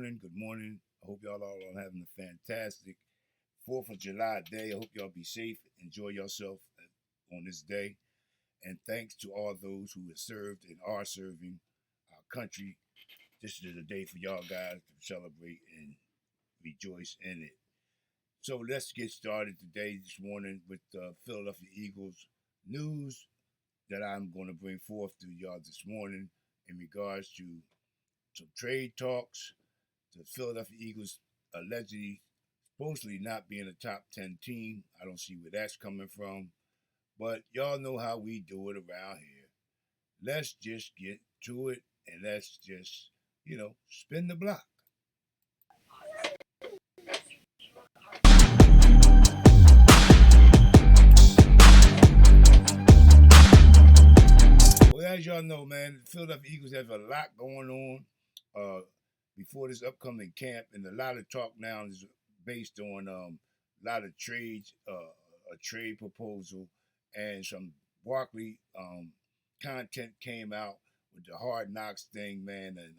morning. Good morning. I hope y'all all are having a fantastic 4th of July day. I hope y'all be safe. Enjoy yourself on this day. And thanks to all those who have served and are serving our country. This is a day for y'all guys to celebrate and rejoice in it. So let's get started today, this morning, with the Philadelphia Eagles news that I'm going to bring forth to y'all this morning in regards to some trade talks. The Philadelphia Eagles allegedly, supposedly not being a top 10 team. I don't see where that's coming from. But y'all know how we do it around here. Let's just get to it and let's just, spin the block. Well, as y'all know, man, the Philadelphia Eagles have a lot going on before this upcoming camp, and a lot of talk now is based on a lot of trades, a trade proposal, and some Barkley content came out with the Hard Knocks thing, man, and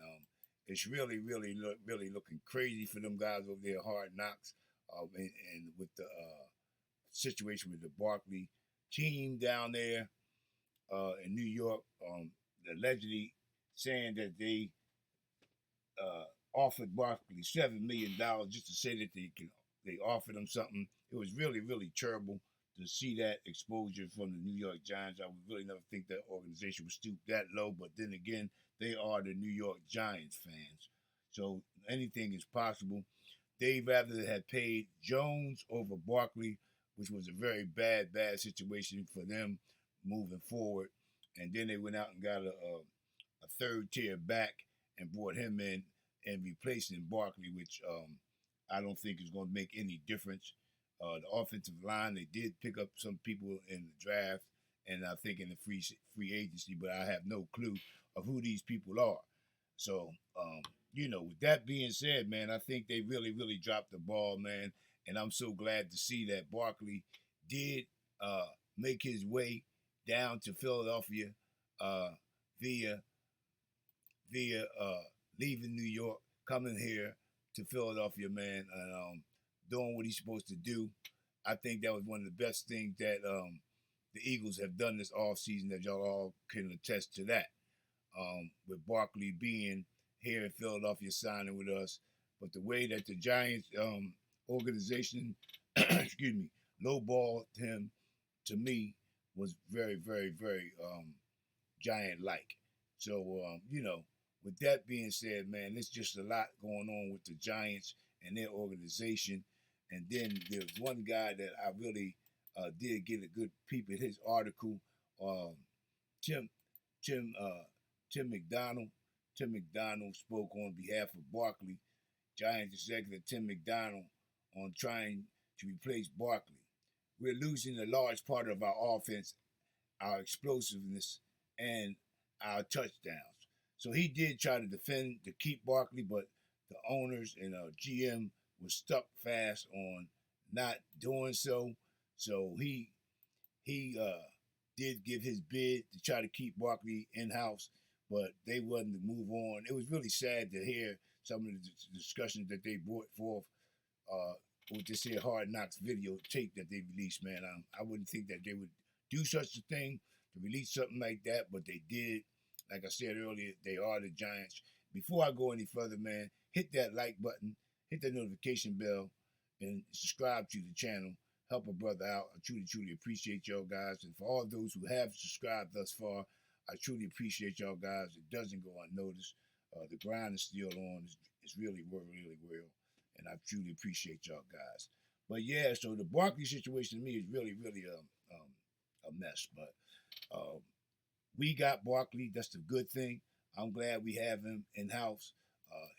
it's really looking crazy for them guys over there, Hard Knocks, and with the situation with the Barkley team down there in New York, allegedly saying that they offered Barkley $7 million just to say that they offered him something. It was really terrible to see that exposure from the New York Giants. I would really never think that organization would stoop that low, but then again, they are the New York Giants fans, so anything is possible. They rather had paid Jones over Barkley, which was a very bad situation for them moving forward. And then they went out and got a third tier back and brought him in and replacing Barkley, which I don't think is going to make any difference. The offensive line, they did pick up some people in the draft, and I think in the free agency, but I have no clue of who these people are. So, with that being said, man, I think they really dropped the ball, man, and I'm so glad to see that Barkley did make his way down to Philadelphia uh, via leaving New York, coming here to Philadelphia, man, and doing what he's supposed to do. I think that was one of the best things that the Eagles have done this offseason, that y'all all can attest to that. With Barkley being here in Philadelphia, signing with us, but the way that the Giants organization, excuse me, lowballed him, to me, was very giant-like. So, with that being said, man, there's just a lot going on with the Giants and their organization. And then there's one guy that I really did get a good peep at his article, um, Tim Tim Tim McDonald. Tim McDonald spoke on behalf of Barkley, Giants executive Tim McDonald, on trying to replace Barkley. We're losing a large part of our offense, our explosiveness, and our touchdowns. So he did try to defend to keep Barkley, but the owners and GM was stuck fast on not doing so. So he did give his bid to try to keep Barkley in house, but they wasn't to move on. It was really sad to hear some of the discussions that they brought forth uh, with this here Hard Knocks video tape that they released. Man, I wouldn't think that they would do such a thing to release something like that, but they did. Like I said earlier, they are the Giants. Before I go any further, man, hit that like button, hit that notification bell, and subscribe to the channel. Help a brother out. I truly appreciate y'all guys. And for all those who have subscribed thus far, I truly appreciate y'all guys. It doesn't go unnoticed. The grind is still on. It's really real. And I truly appreciate y'all guys. But yeah, so the Barkley situation to me is really a mess. But uh, we got Barkley. That's the good thing. I'm glad we have him in house.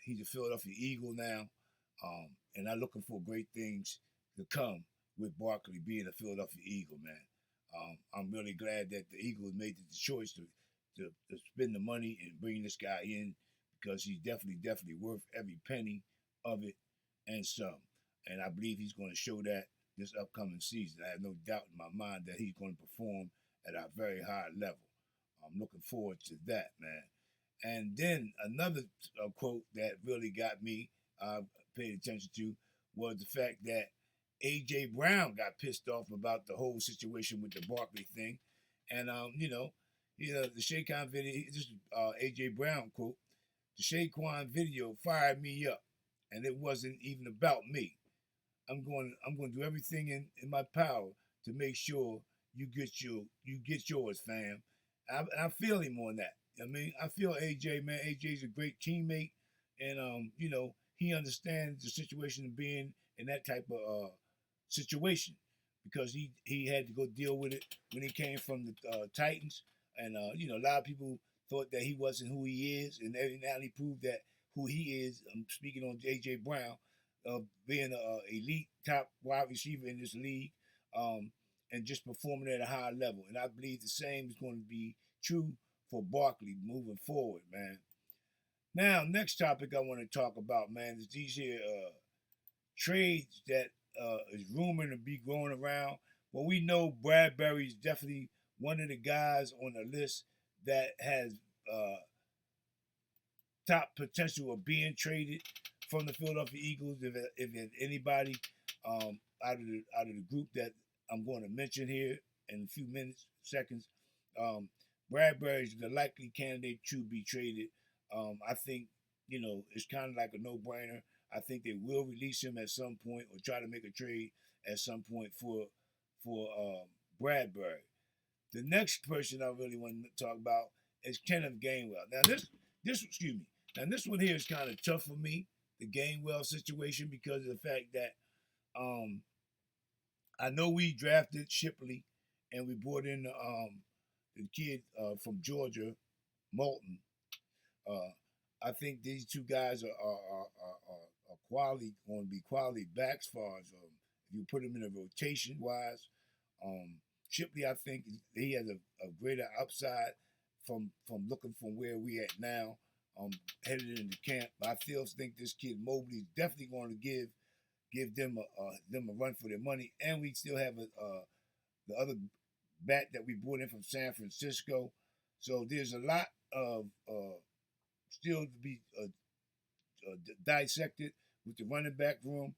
He's a Philadelphia Eagle now, and I'm looking for great things to come with Barkley being a Philadelphia Eagle, man. I'm really glad that the Eagles made the choice to spend the money and bring this guy in, because he's definitely worth every penny of it and some. And I believe he's going to show that this upcoming season. I have no doubt in my mind that he's going to perform at a very high level. I'm looking forward to that, man. And then another quote that really got me I paid attention to was the fact that AJ Brown got pissed off about the whole situation with the Barkley thing, and the Saquon video. This is AJ Brown quote: "The Saquon video fired me up, and it wasn't even about me. I'm going to do everything in my power to make sure you get yours, fam." I feel him on that. I mean, I feel AJ, man. AJ's a great teammate, and he understands the situation of being in that type of situation because he had to go deal with it when he came from the Titans, and a lot of people thought that he wasn't who he is, and now he proved that who he is. I'm speaking on AJ Brown, being an elite top wide receiver in this league, and just performing at a high level. And I believe the same is going to be true for Barkley moving forward, man. Now, next topic I want to talk about, man, is these here trades that is rumored to be going around. Well, we know Bradbury is definitely one of the guys on the list that has top potential of being traded from the Philadelphia Eagles. If anybody out of the group that I'm going to mention here in a few seconds, Bradbury is the likely candidate to be traded. I think it's kind of like a no-brainer. I think they will release him at some point or try to make a trade at some point for Bradbury. The next person I really want to talk about is Kenneth Gainwell. Now this one here is kind of tough for me, the Gainwell situation, because of the fact that I know we drafted Shipley and we brought in the kid from Georgia, Moulton. I think these two guys are quality, going to be quality backs as far as if you put them in a rotation wise. Shipley, I think he has a greater upside from looking from where we at now, headed into camp. I still think this kid Mobley is definitely going to give them a run for their money, and we still have the other bat that we brought in from San Francisco. So there's a lot of still to be dissected with the running back room.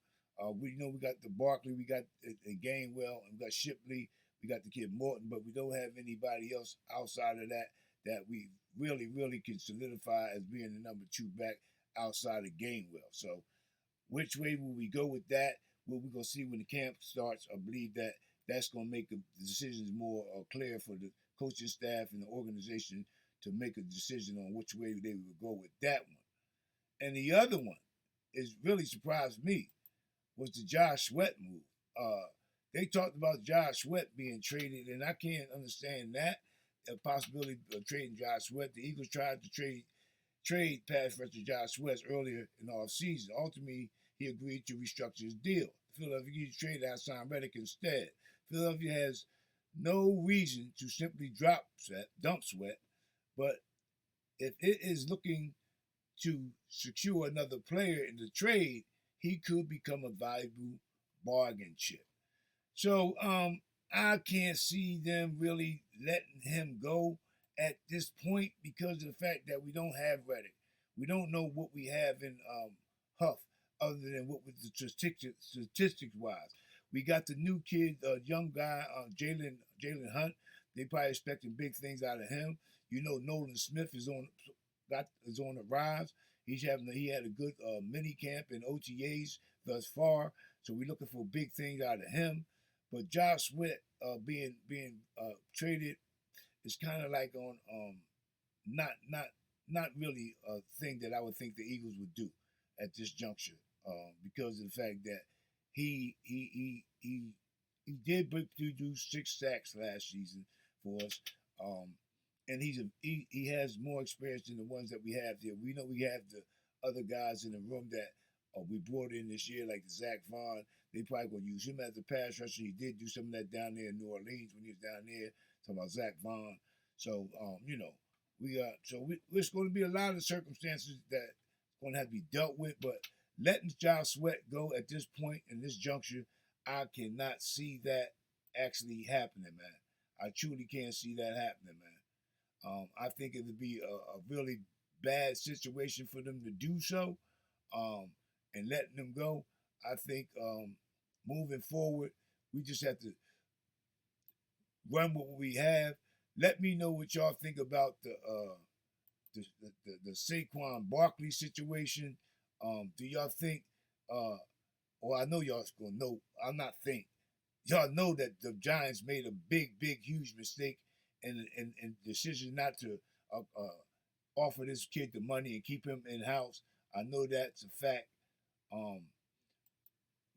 We know we got the Barkley, we got the Gainwell, and we got Shipley, we got the kid Morton, but we don't have anybody else outside of that we really can solidify as being the number 2 back outside of Gainwell. So which way will we go with that? Well, we're going to see when the camp starts. I believe that's going to make the decisions more clear for the coaching staff and the organization to make a decision on which way they would go with that one. And the other one is really surprised me was the Josh Sweat move. They talked about Josh Sweat being traded, and I can't understand that. A possibility of trading Josh Sweat. The Eagles tried to trade pass rusher Josh Sweat earlier in the offseason. Ultimately, he agreed to restructure his deal. Philadelphia Eagles traded outside Reddick instead. Philadelphia has no reason to simply dump Sweat, but if it is looking to secure another player in the trade, he could become a valuable bargain chip. So I can't see them really letting him go at this point because of the fact that we don't have Reddick. We don't know what we have in Huff other than what was the statistics wise. We got the new kid, young guy, Jalen Hunt. They probably expecting big things out of him. Nolan Smith is on the rise. He had a good mini camp in OTAs thus far, so we're looking for big things out of him. But Josh Sweat being traded is kind of like on not really a thing that I would think the Eagles would do at this juncture, because of the fact that he did do 6 sacks last season for us, and he has more experience than the ones that we have there. We know we have the other guys in the room that we brought in this year, like the Zach Vaughn. They probably going to use him as a pass rusher. He did do some of that down there in New Orleans when he was down there. Talking about Zach Vaughn. So there's going to be a lot of circumstances that going to have to be dealt with. But letting Josh Sweat go at this point in this juncture, I cannot see that actually happening, man. I truly can't see that happening, man. I think it would be a really bad situation for them to do so. and letting them go. I think moving forward, we just have to run what we have. Let me know what y'all think about the Saquon Barkley situation. Do y'all think, or I know y'all's gonna know, I'm not think, y'all know that the Giants made a big, huge mistake in decision not to offer this kid the money and keep him in house. I know that's a fact. Um,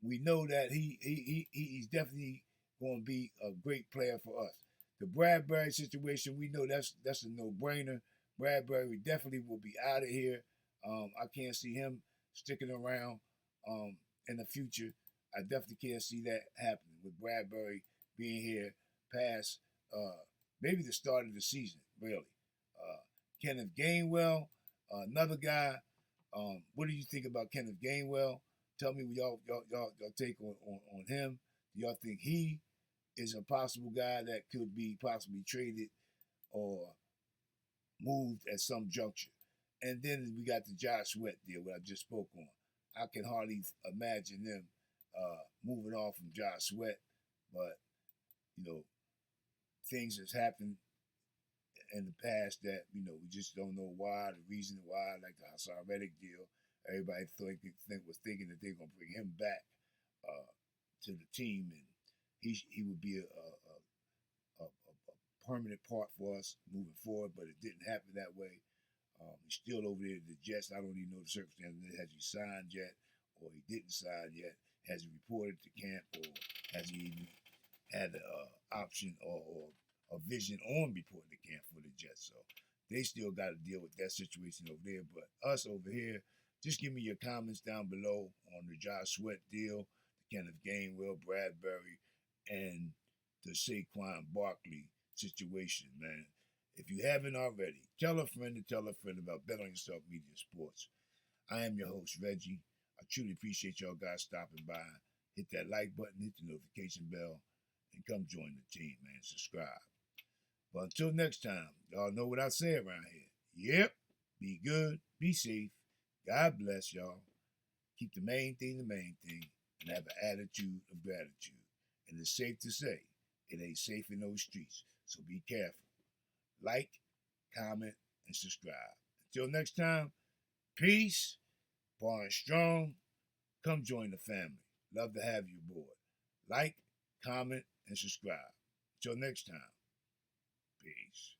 we know that he's definitely going to be a great player for us. The Bradbury situation, we know that's a no brainer. Bradbury definitely will be out of here. I can't see him sticking around in the future. I definitely can't see that happening with Bradbury being here past maybe the start of the season, really. Kenneth Gainwell, another guy. What do you think about Kenneth Gainwell? Tell me what y'all take on him. Do y'all think he is a possible guy that could be possibly traded or moved at some juncture? And then we got the Josh Sweat deal, what I just spoke on. I can hardly imagine them moving off from Josh Sweat, but you know, things has happened in the past that we just don't know why. The reason why, like the Hassan Reddick deal, everybody was thinking that they're gonna bring him back to the team, and he would be a permanent part for us moving forward. But it didn't happen that way. He's still over there at the Jets. I don't even know the circumstances. Has he signed yet, or he didn't sign yet? Has he reported to camp, or has he even had an option or a vision on reporting to camp for the Jets? So they still got to deal with that situation over there. But us over here, just give me your comments down below on the Josh Sweat deal, the Kenneth Gainwell, Bradbury, and the Saquon Barkley situation, man. If you haven't already, tell a friend to tell a friend about Bet on Yourself Media Sports. I am your host, Reggie. I truly appreciate y'all guys stopping by. Hit that like button, hit the notification bell, and come join the team, man. Subscribe. But until next time, y'all know what I say around here. Yep, be good, be safe. God bless y'all. Keep the main thing, and have an attitude of gratitude. And it's safe to say, it ain't safe in those streets, so be careful. Like, comment, and subscribe. Until next time, peace, born strong. Come join the family. Love to have you aboard. Like, comment, and subscribe. Until next time, peace.